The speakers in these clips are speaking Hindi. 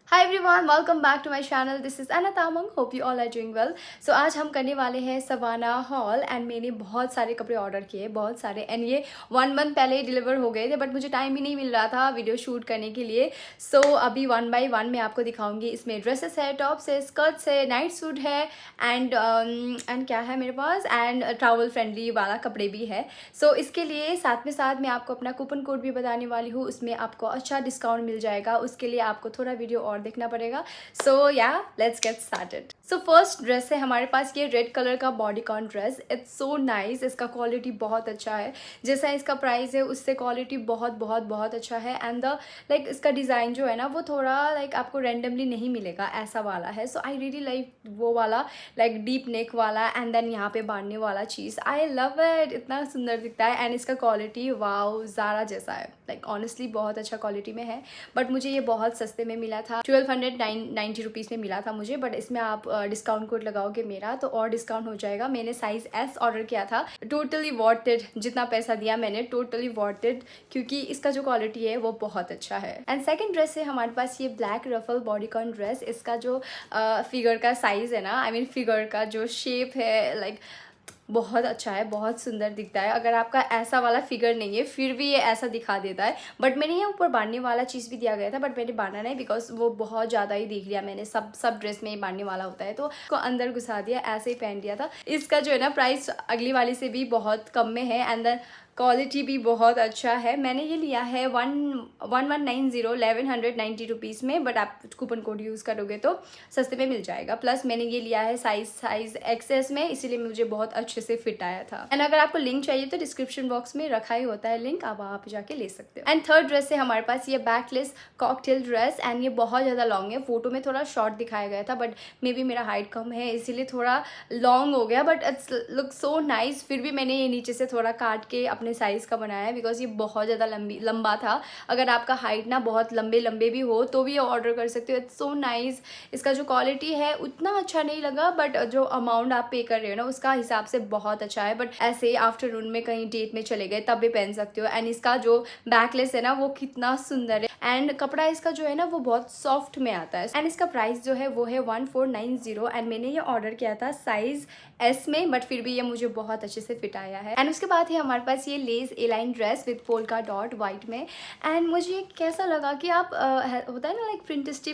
Hi everyone, welcome back to my channel. This is Ana Tamang. Hope you all are doing well. So आज हम करने वाले हैं सवाना हॉल एंड मैंने बहुत सारे कपड़े ऑर्डर किए, बहुत सारे, एंड ये 1 मंथ पहले ही डिलीवर हो गए थे, बट मुझे टाइम ही नहीं मिल रहा था वीडियो शूट करने के लिए। सो अभी 1 बाय 1 मैं आपको दिखाऊंगी। इसमें ड्रेसेस है, टॉप्स है, स्कर्ट्स है, नाइट सूट है एंड क्या है मेरे पास, एंड ट्रैवल फ्रेंडली वाला कपड़े भी है। सो इसके लिए साथ में साथ मैं आपको अपना कूपन कोड भी बताने वाली हूँ, उसमें आपको अच्छा डिस्काउंट मिल जाएगा। उसके लिए आपको थोड़ा वीडियो और देखना पड़ेगा। सो या let's get started. So first dress है हमारे पास ये रेड कलर का bodycon dress. It's so nice. इसका क्वालिटी बहुत अच्छा है, जैसा इसका प्राइस है उससे क्वालिटी बहुत बहुत बहुत अच्छा है। एंड द लाइक इसका डिज़ाइन जो है ना वो थोड़ा लाइक आपको रेंडमली नहीं मिलेगा, ऐसा वाला है। सो आई रियली लाइक वो वाला लाइक डीप नेक वाला एंड देन यहाँ पे बांधने वाला चीज़। आई लव इट, इतना सुंदर दिखता है। एंड इसका क्वालिटी वाओ ज़ारा जैसा है, लाइक ऑनेस्टली बहुत अच्छा क्वालिटी में है। बट मुझे ये बहुत सस्ते में मिला था, 1290 रुपीज़ में मिला था मुझे। बट इसमें आप डिस्काउंट कोड लगाओगे मेरा तो और डिस्काउंट हो जाएगा। मैंने साइज़ एस ऑर्डर किया था। टोटली वर्थ इट, जितना पैसा दिया मैंने टोटली वर्थ इट, क्योंकि इसका जो क्वालिटी है वो बहुत अच्छा है। एंड सेकंड ड्रेस है हमारे पास ये ब्लैक रफल बॉडीकॉन ड्रेस। इसका जो फिगर का साइज़ है ना, आई मीन फिगर का जो शेप है, लाइक बहुत अच्छा है, बहुत सुंदर दिखता है। अगर आपका ऐसा वाला फिगर नहीं है फिर भी ये ऐसा दिखा देता है। बट मैंने ये ऊपर बांधने वाला चीज़ भी दिया गया था, बट मैंने बांधा नहीं बिकॉज वो बहुत ज़्यादा ही देख लिया मैंने। सब ड्रेस में बांधने वाला होता है तो उसको अंदर घुसा दिया, ऐसे ही पहन दिया था। इसका जो है ना प्राइस अगली वाली से भी बहुत कम में है एंड देन क्वालिटी भी बहुत अच्छा है। मैंने ये लिया है 1190 रुपीज़ में, बट आप कूपन कोड यूज़ करोगे तो सस्ते में मिल जाएगा। प्लस मैंने ये लिया है साइज़ एक्सेस में, इसीलिए मुझे बहुत अच्छे से फिट आया था। एंड अगर आपको लिंक चाहिए तो डिस्क्रिप्शन बॉक्स में रखा ही होता है लिंक, आप वहाँ पे जाके ले सकते हो। एंड थर्ड ड्रेस है हमारे पास ये बैकलेस कॉकटेल ड्रेस एंड ये बहुत ज़्यादा लॉन्ग है। फोटो में थोड़ा शॉर्ट दिखाया गया था बट मे बी मेरा हाइट कम है इसीलिए थोड़ा लॉन्ग हो गया, but it's look so nice. फिर भी मैंने ये नीचे से थोड़ा काट के अपने साइज़ का बनाया है बिकॉज ये बहुत ज़्यादा लंबा था। अगर आपका हाइट ना बहुत लंबे भी हो तो भी ये ऑर्डर कर सकते हो। It's so nice. इसका जो क्वालिटी है उतना अच्छा नहीं लगा, बट जो अमाउंट आप पे कर रहे हो ना उसका हिसाब से बहुत अच्छा है। बट ऐसे आफ्टरनून में कहीं डेट में चले गए तब भी पहन सकते हो। एंड इसका जो बैकलेस है ना वो कितना सुंदर है एंड कपड़ा इसका जो है ना वो बहुत सॉफ्ट में आता है। एंड इसका प्राइस जो है वो है 1490 एंड मैंने ये ऑर्डर किया था साइज एस में, बट फिर भी ये मुझे बहुत अच्छे से फिट आया है। एंड उसके बाद है हमारे पास ये less A line dress with polka dot white में। एंड मुझे ये कैसा लगा कि आप होता है ना लाइक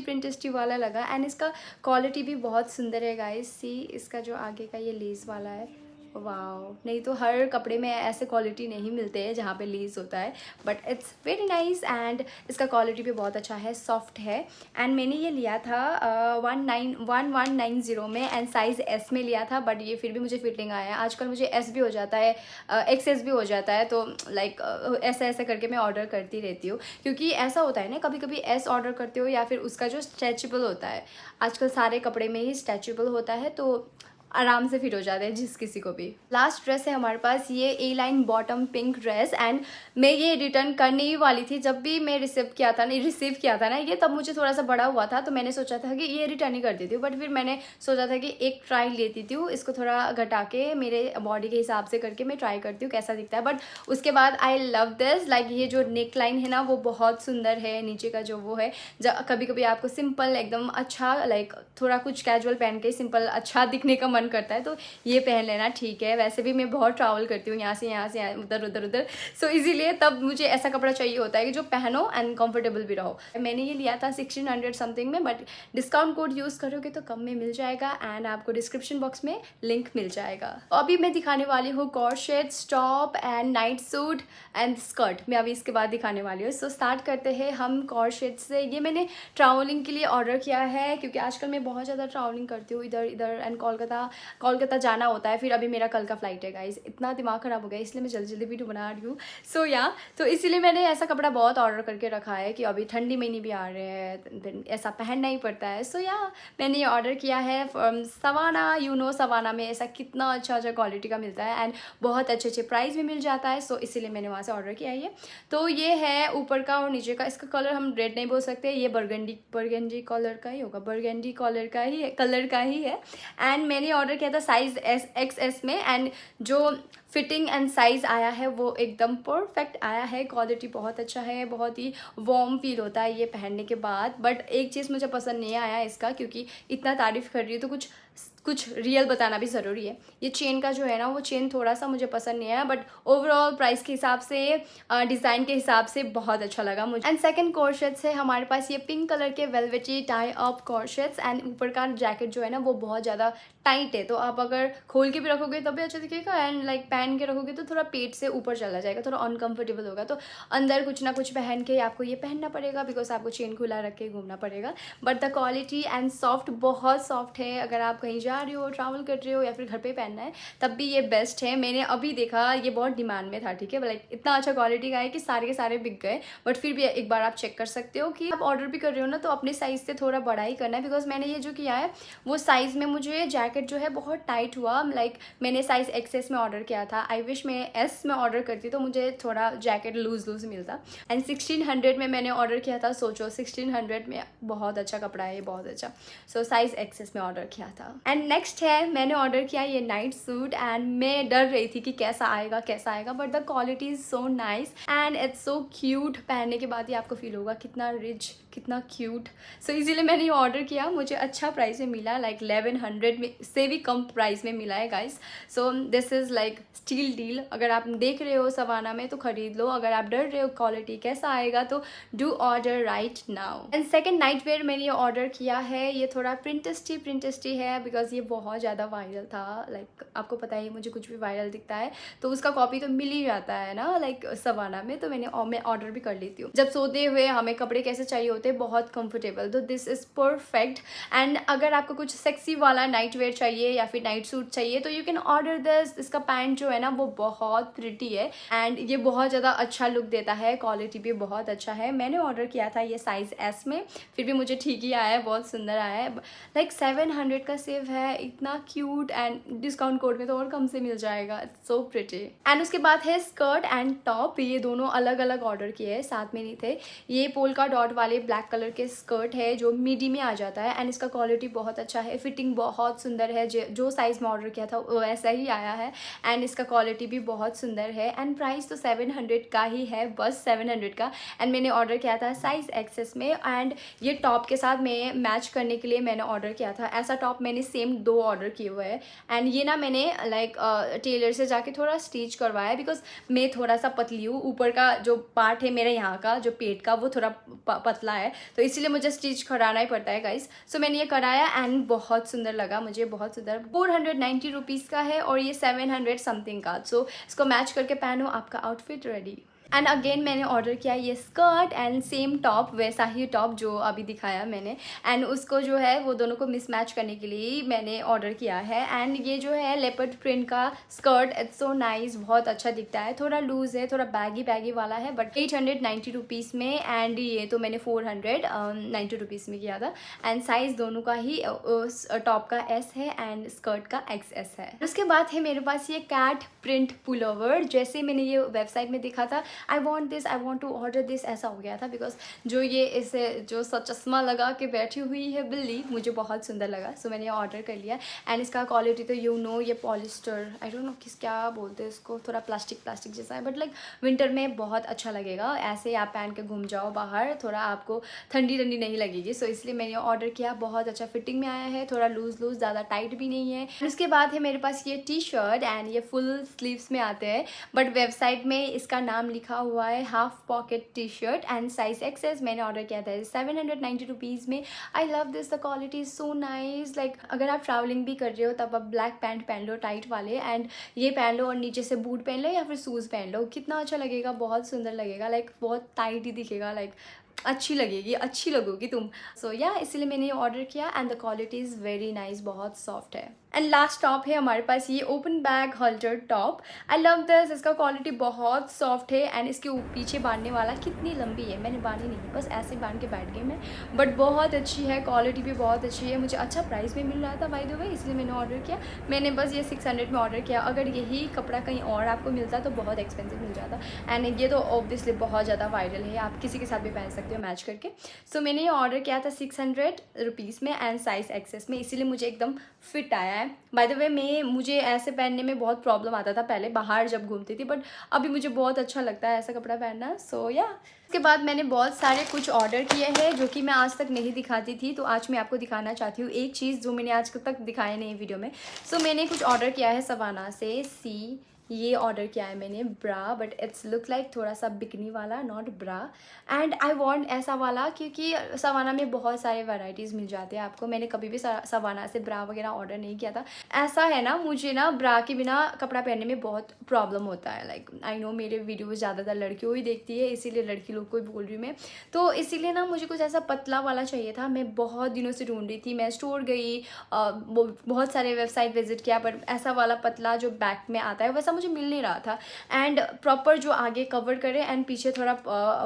प्रिंटेस्टी वाला लगा। एंड इसका क्वालिटी भी बहुत सुंदर है गाइस। सी इसका जो आगे का ये लेस वाला है, वाओ, नहीं तो हर कपड़े में ऐसे क्वालिटी नहीं मिलते हैं जहाँ पे लेस होता है, but it's very nice. And इसका क्वालिटी भी बहुत अच्छा है, सॉफ्ट है। एंड मैंने ये लिया था 1190 में एंड साइज़ एस में लिया था, बट ये फिर भी मुझे फिटिंग आया। आजकल मुझे एस भी हो जाता है, एक्सएस भी हो जाता है, तो लाइक ऐसा करके मैं ऑर्डर करती रहती हूँ। क्योंकि ऐसा होता है ना, कभी कभी एस ऑर्डर करते हो या फिर उसका जो स्ट्रेचेबल होता है, आजकल सारे कपड़े में ही स्ट्रेचेबल होता है तो आराम से फिट हो जाते हैं जिस किसी को भी। लास्ट ड्रेस है हमारे पास ये A line bottom pink dress and मैं ये रिटर्न करने ही वाली थी। जब भी मैं रिसीव किया था ना ये, तब मुझे थोड़ा सा बड़ा हुआ था तो मैंने सोचा था कि ये रिटर्न ही कर देती हूँ। बट फिर मैंने सोचा था कि एक ट्राई लेती थी, इसको थोड़ा घटा के मेरे बॉडी के हिसाब से करके मैं ट्राई करती हूँ कैसा दिखता है। बट उसके बाद आई लव दिस, लाइक ये जो नेक लाइन है ना वो बहुत सुंदर है। नीचे का जो वो है, कभी कभी आपको सिंपल एकदम अच्छा लाइक थोड़ा कुछ कैजुअल पहन के सिंपल अच्छा दिखने का मन करता है तो ये पहन लेना ठीक है। वैसे भी मैं बहुत ट्रैवल करती हूँ यहाँ से उधर, सो इसीलिए तब मुझे ऐसा कपड़ा चाहिए होता है कि जो पहनो एंड कंफर्टेबल भी रहो। मैंने ये लिया था 1600 समथिंग में, बट डिस्काउंट कोड यूज़ करोगे तो कम में मिल जाएगा एंड आपको डिस्क्रिप्शन बॉक्स में लिंक मिल जाएगा। अभी मैं दिखाने वाली हूँ corsets, top and night suit and skirt. मैं अभी इसके बाद दिखाने वाली हूँ। सो स्टार्ट करते हैं हम कॉर्सेट से। ये मैंने ट्रैवलिंग के लिए ऑर्डर किया है क्योंकि आजकल मैं बहुत ज़्यादा ट्रैवलिंग करती हूँ इधर एंड कोलकाता जाना होता है। फिर अभी मेरा कल का फ्लाइट है गाइस, इतना दिमाग ख़राब हो गया इसलिए मैं जल्दी वीडियो बना रही हूँ। सो तो इसीलिए मैंने ऐसा कपड़ा बहुत ऑर्डर करके रखा है कि अभी ठंडी महीने भी आ रहे हैं, ऐसा पहनना ही पड़ता है। सो मैंने ये ऑर्डर किया है सवाना। सवाना में ऐसा कितना अच्छा क्वालिटी का मिलता है एंड बहुत अच्छे प्राइस में मिल जाता है। सो इसीलिए मैंने वहाँ से ऑर्डर किया है। तो ये है ऊपर का और नीचे का। इसका कलर हम रेड नहीं बोल सकते, ये बर्गेंडी कलर का ही होगा, बर्गेंडी कलर का ही है। एंड मैंने ऑर्डर किया था साइज एक्सएस में एंड जो फिटिंग एंड साइज़ आया है वो एकदम परफेक्ट आया है। क्वालिटी बहुत अच्छा है, बहुत ही वार्म फील होता है ये पहनने के बाद। बट एक चीज़ मुझे पसंद नहीं आया इसका, क्योंकि इतना तारीफ़ कर रही हूँ तो कुछ रियल बताना भी ज़रूरी है। ये चेन का जो है ना, वो चेन थोड़ा सा मुझे पसंद नहीं आया, बट ओवरऑल प्राइस के हिसाब से, डिज़ाइन के हिसाब से बहुत अच्छा लगा मुझे। एंड सेकंड कॉर्सेट्स है हमारे पास ये पिंक कलर के velvety tie up corsets. And ऊपर का जैकेट जो है ना वो बहुत ज़्यादा टाइट है, तो आप अगर खोल के भी रखोगे तब भी अच्छा दिखेगा, एंड लाइक पहन के रखोगे तो थोड़ा पेट से ऊपर चला जाएगा, थोड़ा अनकंफर्टेबल होगा। तो अंदर कुछ ना कुछ पहन के आपको ये पहनना पड़ेगा, बिकॉज आपको चेन खुला रख के घूमना पड़ेगा। But the quality and soft, बहुत सॉफ्ट है। अगर आप कहीं जा रहे हो, ट्रैवल कर रहे हो या फिर घर पे पहनना है तब भी ये बेस्ट है। मैंने अभी देखा ये बहुत डिमांड में था, ठीक है, लाइक इतना अच्छा क्वालिटी का है कि सारे के सारे बिक गए। बट फिर भी एक बार आप चेक कर सकते हो कि आप ऑर्डर भी कर रहे हो ना तो अपने साइज़ से थोड़ा बड़ा ही करना है। बिकॉज मैंने ये जो किया है वो साइज़ में मुझे जैकेट जो है बहुत टाइट हुआ। लाइक मैंने साइज़ एक्सेस में ऑर्डर किया था, आई विश मैं एस में ऑर्डर करती तो मुझे थोड़ा जैकेट लूज मिलता। एंड 1600 में मैंने ऑर्डर किया था। सोचो 1600 में बहुत अच्छा कपड़ा है ये, बहुत अच्छा। सो साइज़ एक्सेस में ऑर्डर किया था। एंड नेक्स्ट है, मैंने ऑर्डर किया ये नाइट सूट। एंड मैं डर रही थी कि कैसा आएगा, but the quality is so nice and it's so cute. पहनने के बाद ही आपको फील होगा कितना रिच, कितना क्यूट। सो इसीलिए मैंने ये ऑर्डर किया। मुझे अच्छा प्राइस में मिला, लाइक 1100 में से भी कम प्राइस में मिला है guys. So this is like steal deal. अगर आप देख रहे हो सवाना में तो ख़रीद लो। अगर आप डर रहे हो क्वालिटी कैसा आएगा तो do order right now. And second night where मैंने ये ऑर्डर किया है। ये थोड़ा प्रिंटेस्टी है, बिकॉज ये बहुत ज़्यादा वायरल था। लाइक आपको पता है मुझे कुछ भी वायरल दिखता है तो उसका कॉपी तो मिल ही जाता है ना, लाइक सवाना में। तो मैं ऑर्डर भी कर लेती हूँ। जब सोते हुए हमें कपड़े कैसे चाहिए होते हैं, बहुत कंफर्टेबल, तो दिस इज़ परफेक्ट। एंड अगर आपको कुछ सेक्सी वाला नाइट वेयर चाहिए या फिर नाइट सूट चाहिए तो यू कैन ऑर्डर दिस। इसका पैंट जो है ना वो बहुत प्रिटी है एंड ये बहुत ज़्यादा अच्छा लुक देता है। क्वालिटी भी बहुत अच्छा है। मैंने ऑर्डर किया था ये साइज़ एस में, फिर भी मुझे ठीक ही आया है, बहुत सुंदर आया है। लाइक 700 का सेव है, इतना क्यूट। एंड डिस्काउंट कोड में तो और कम से मिल जाएगा। It's so pretty. एंड उसके बाद है स्कर्ट एंड टॉप। ये दोनों अलग अलग ऑर्डर किए हैं, साथ में नहीं थे। ये पोल्का डॉट वाले ब्लैक कलर के स्कर्ट है जो मिडी में आ जाता है। एंड इसका क्वालिटी बहुत अच्छा है, फिटिंग बहुत सुंदर है। जो साइज़ में ऑर्डर किया था वैसा ही आया है। एंड इसका क्वालिटी भी बहुत सुंदर है। एंड प्राइस तो 700 का ही है, बस 700 का। एंड मैंने ऑर्डर किया था साइज़ एक्सेस में। एंड ये टॉप के साथ मैं मैच करने के लिए मैंने ऑर्डर किया था। ऐसा टॉप मैंने सेम 2 ऑर्डर किए हुए हैं। एंड ये ना मैंने लाइक टेलर से जाके थोड़ा स्टिच करवाया है, बिकॉज मैं थोड़ा सा पतली हूँ। ऊपर का जो पार्ट है मेरे यहाँ का जो पेट का वो थोड़ा पतला है, तो इसलिए मुझे स्टिच कराना ही पड़ता है गाइस। सो मैंने ये कराया एंड बहुत सुंदर लगा मुझे, बहुत सुंदर। 490 रुपीज़ का है और ये 700 समथिंग का। सो इसको मैच करके पहनो, आपका आउटफिट रेडी। एंड अगेन मैंने ऑर्डर किया ये स्कर्ट एंड सेम टॉप, वैसा ही टॉप जो अभी दिखाया मैंने। एंड उसको जो है वो दोनों को मिसमैच करने के लिए मैंने ऑर्डर किया है। एंड ये जो है लेपर्ड प्रिंट का स्कर्ट, इट्स सो नाइस, बहुत अच्छा दिखता है। थोड़ा लूज़ है, थोड़ा बैगी वाला है, बट 890 रुपीज़ में। एंड ये तो मैंने 490 रुपीज़ में किया था। एंड साइज़ दोनों का ही टॉप का एस है एंड स्कर्ट का XS है। उसके बाद है मेरे पास ये कैट प्रिंट पुलोवर। जैसे मैंने ये वेबसाइट में देखा था I want this, I want to order this, ऐसा हो गया था। बिकॉज जो ये इसे जो चश्मा लगा के बैठी हुई है बिल्ली, मुझे बहुत सुंदर लगा। सो मैंने ये ऑर्डर कर लिया। एंड इसका क्वालिटी तो ये पॉलिस्टर, आई डोंट नो क्या बोलते हैं इसको, थोड़ा प्लास्टिक जैसा है, बट लाइक विंटर में बहुत अच्छा लगेगा। ऐसे आप पहन के घूम जाओ बाहर, थोड़ा आपको ठंडी नहीं लगेगी। सो इसलिए मैंने ऑर्डर किया। बहुत अच्छा फिटिंग में आया है, थोड़ा लूज ज़्यादा टाइट भी नहीं है। उसके बाद है मेरे पास ये टी शर्ट एंड ये फुल स्लीव्स में आते हैं, बट वेबसाइट में इसका नाम लिखा हुआ है half pocket T shirt and size XS. मैंने ऑर्डर किया था 790 रुपीज़ में। I love this, the quality is so nice. Like अगर आप ट्रैवलिंग भी कर रहे हो तब आप ब्लैक पैंट पहन लो टाइट वाले, एंड ये पहन लो और नीचे से बूट पहन लो या फिर शूज़ पहन लो, कितना अच्छा लगेगा, बहुत सुंदर लगेगा। लाइक बहुत टाइट ही दिखेगा, लाइक अच्छी लगोगी तुम। सो या इसीलिए मैंने ये ऑर्डर किया। And the quality is very nice, बहुत सॉफ्ट है। एंड लास्ट टॉप है हमारे पास ये open bag halter top. I love this, इसका क्वालिटी बहुत सॉफ्ट है। एंड इसके पीछे बांधने वाला कितनी लंबी है, मैंने बांधी नहीं, बस ऐसे बांध के बैठ गई मैं, बट बहुत अच्छी है, क्वालिटी भी बहुत अच्छी है। मुझे अच्छा प्राइस में मिल रहा था बाय द वे, इसलिए मैंने ऑर्डर किया। मैंने बस ये 600 में ऑर्डर किया। अगर यही कपड़ा कहीं और आपको मिलता तो बहुत एक्सपेंसिव मिल जाता। एंड ये तो ऑब्वियसली बहुत ज़्यादा वायरल है, आप किसी के साथ भी पहन सकते हो मैच करके। सो मैंने ये ऑर्डर किया था 600 रुपीज़ में एंड साइज़ एक्सेस में, इसीलिए मुझे एकदम फिट आया है। है। बाय द वे मुझे ऐसे पहनने में बहुत प्रॉब्लम आता था पहले बाहर जब घूमती थी, बट अभी मुझे बहुत अच्छा लगता है ऐसा कपड़ा पहनना। सो या उसके बाद मैंने बहुत सारे कुछ ऑर्डर किए हैं जो कि मैं आज तक नहीं दिखाती थी, तो आज मैं आपको दिखाना चाहती हूँ एक चीज़ जो मैंने आज तक दिखाया नहीं वीडियो में। सो मैंने कुछ ऑर्डर किया है सवाना से। ये ऑर्डर किया है मैंने ब्रा, बट इट्स लुक लाइक थोड़ा सा बिकनी वाला, not bra. And I want ऐसा वाला क्योंकि सवाना में बहुत सारे वैरायटीज़ मिल जाते हैं आपको। मैंने कभी भी सवाना से ब्रा वगैरह ऑर्डर नहीं किया था। ऐसा है ना, मुझे ना ब्रा के बिना कपड़ा पहनने में बहुत प्रॉब्लम होता है। लाइक आई नो मेरे वीडियोज़ ज़्यादातर लड़कियों ही देखती है, इसीलिए लड़की लोग को ही बोल रही हूँ मैं। तो इसीलिए ना मुझे कुछ ऐसा पतला वाला चाहिए था। मैं बहुत दिनों से ढूंढ रही थी, मैं स्टोर गई, बहुत सारे वेबसाइट विजिट किया, पर ऐसा वाला पतला जो बैक में आता है वैसा मुझे मिल नहीं रहा था। एंड प्रॉपर जो आगे कवर करे एंड पीछे थोड़ा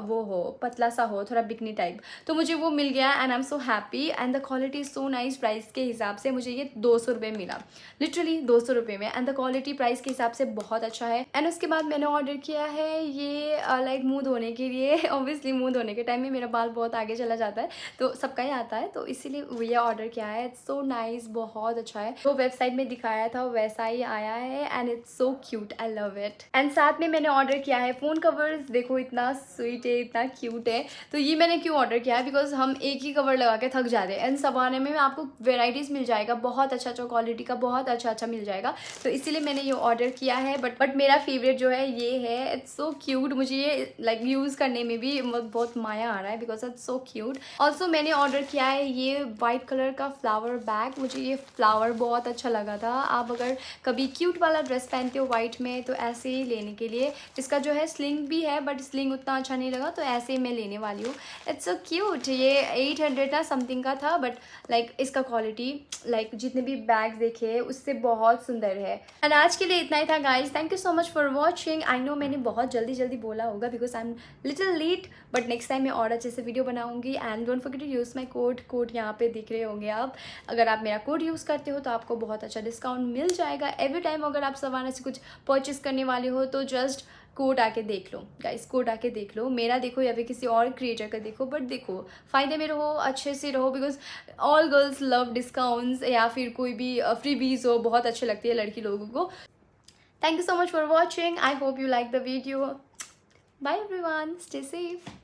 वो हो, पतला सा हो, थोड़ा बिकनी टाइप, तो मुझे वो मिल गया। And I am so happy and the quality is so nice. Price के हिसाब से मुझे ये 200 रुपये मिला, लिटरली 200 रुपये में। एंड द क्वालिटी प्राइस के हिसाब से बहुत अच्छा है। एंड उसके बाद मैंने ऑर्डर किया है ये लाइक मुँह धोने के लिए। ऑब्वियसली मुँह धोने के टाइम में मेरा बाल बहुत आगे चला जाता है, तो सबका ही आता है, तो इसीलिए ये ऑर्डर किया है। इट्स सो नाइस, बहुत अच्छा है। जो वेबसाइट में दिखाया था वैसा ही आया है and it's so cute, I love it. And साथ में मैंने ऑर्डर किया है फ़ोन कवर्स। देखो इतना स्वीट है, इतना क्यूट है। तो ये मैंने क्यों ऑर्डर किया है, बिकॉज हम एक ही कवर लगा के थक जाते हैं। एंड सवाने में आपको वेराइटीज़ मिल जाएगा, बहुत अच्छा अच्छा क्वालिटी का, बहुत अच्छा मिल जाएगा, तो इसीलिए मैंने ये ऑर्डर किया है। बट मेरा फेवरेट जो है ये है। इट्स सो क्यूट, मुझे ये लाइक यूज़ करने में भी बहुत माया आ रहा है because it's so cute. Also मैंने ऑर्डर किया है ये वाइट कलर का फ्लावर बैग। मुझे ये फ्लावर बहुत अच्छा लगा था। आप अगर कभी क्यूट वाला ड्रेस पहनते हो वाइट में तो ऐसे ही लेने के लिए। इसका जो है स्लिंग भी है, बट स्लिंग उतना अच्छा नहीं लगा, तो ऐसे ही मैं लेने वाली हूँ। It's so cute. ये 800 ना समथिंग का था, बट लाइक इसका क्वालिटी लाइक जितने भी बैग्स देखे उससे बहुत सुंदर है। एंड आज के लिए इतना ही था guys. Thank you so much for watching. I know मैंने बहुत जल्दी बोला होगा because I am little late, but next time मैं और अच्छे से वीडियो बनाऊंगी। And don't forget to use my code यहाँ पे दिख रहे होंगे आप। अगर आप मेरा कोड यूज़ करते हो तो आपको बहुत अच्छा डिस्काउंट मिल जाएगा एवरी टाइम। अगर आप सवाना से कुछ परचेस करने वाले हो तो जस्ट कोड आके देख लो गाइस, कोड आके देख लो। मेरा देखो या फिर किसी और क्रिएटर का देखो, बट देखो फ़ायदे में रहो, अच्छे से रहो, because all girls love discounts या फिर कोई भी फ्रीबीज हो, बहुत अच्छे लगती है लड़की लोगों को। Thank you so much for watching. I hope you like the video. Bye everyone, stay safe.